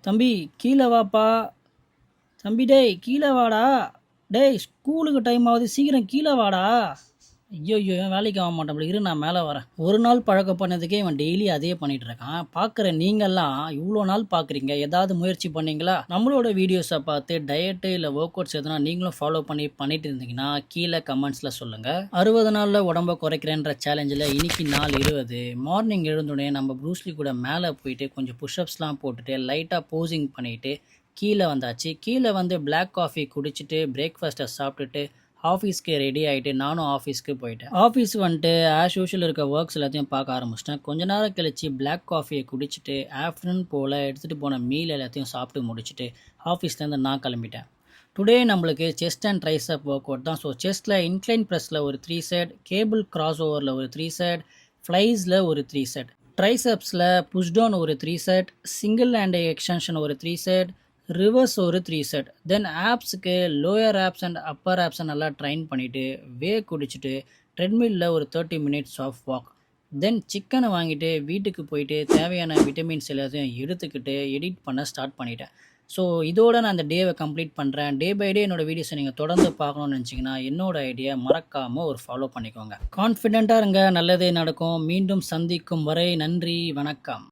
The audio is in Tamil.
தம்பி கீழே வாப்பா. தம்பி டேய் கீழே வாடா. டேய் ஸ்கூலுக்கு டைம் ஆகுது, சீக்கிரம் கீழே வாடா. ஐயோ இவன் வேலைக்கு ஆக மாட்டான், இரு நான் மேலே வரேன். ஒரு நாள் பழக்கம் பண்ணதுக்கே இவன் டெய்லி அதே பண்ணிட்டு இருக்கான். பார்க்குற நீங்கள்லாம் இவ்வளோ நாள் பார்க்குறீங்க, ஏதாவது முயற்சி பண்ணீங்களா? நம்மளோட வீடியோஸை பார்த்து டயட்டு இல்லை ஒர்க் அவுட்ஸ் எதுனா நீங்களும் ஃபாலோ பண்ணிட்டு இருந்தீங்கன்னா கீழே கமெண்ட்ஸில் சொல்லுங்கள். 60 நாளில் உடம்பை குறைக்கிறேன்ற சேலஞ்சில் இன்னைக்கு நாள் 20. மார்னிங் எழுந்துடனே நம்ம ப்ரூஸ்லி கூட மேலே போயிட்டு கொஞ்சம் புஷ்அப்ஸ்லாம் போட்டுட்டு லைட்டாக போசிங் பண்ணிவிட்டு கீழே வந்தாச்சு. கீழே வந்து பிளாக் காஃபி குடிச்சிட்டு பிரேக்ஃபாஸ்ட்டை சாப்பிட்டுட்டு ஆஃபீஸ்க்கு ரெடி ஆகிட்டு நானும் ஆஃபீஸ்க்கு போயிட்டேன். ஆஃபீஸ் வந்துட்டு ஆஸ் யூஷுவல் இருக்க ஒர்க்ஸ் எல்லாத்தையும் பார்க்க ஆரம்பிச்சிட்டேன். கொஞ்ச நேரம் கழிச்சு பிளாக் காஃபியை குடிச்சிட்டு ஆஃப்டர்நூன் போல் எடுத்துகிட்டு போன மீல் எல்லாத்தையும் சாப்பிட்டு முடிச்சுட்டு ஆஃபீஸ்லேருந்து நான் கிளம்பிட்டேன். டுடே நம்மளுக்கு chest and triceps work out தான். ஸோ செஸ்ட்டில் இன்க்ளைன் ப்ரெஸ்ஸில் ஒரு 3 செட், கேபிள் கிராஸ் ஓவரில் ஒரு 3 செட், ஃப்ளைஸில் ஒரு 3 செட், ட்ரைசப்ஸில் புஷ்டவுன் ஒரு 3 செட், சிங்கிள் ஹேண்ட் எக்ஸ்டென்ஷன் ஒரு 3 செட், ரிவர்ஸ் ஒரு 3 செட். தென் ஆப்ஸுக்கு லோயர் ஆப்ஸ் அண்ட் அப்பர் ஆப்ஸை நல்லா ட்ரைன் பண்ணிவிட்டு குடிச்சிட்டு ட்ரெட்மில்லில் ஒரு 30 மினிட்ஸ் ஆஃப் வாக். தென் சிக்கனை வாங்கிட்டு வீட்டுக்கு போயிட்டு தேவையான விட்டமின்ஸ் எல்லாத்தையும் எடுத்துக்கிட்டு எடிட் பண்ண ஸ்டார்ட் பண்ணிட்டேன். ஸோ இதோட நான் அந்த டேவை கம்ப்ளீட் பண்ணுறேன். டே பை டே என்னோடய வீடியோஸை நீங்கள் தொடர்ந்து பார்க்கணும்னு நினச்சிங்கன்னா என்னோடய ஐடியா மறக்காமல் ஒரு ஃபாலோ பண்ணிக்கோங்க. கான்ஃபிடென்ட்டாக இருங்க, நல்லதே நடக்கும். மீண்டும் சந்திக்கும் வரை நன்றி, வணக்கம்.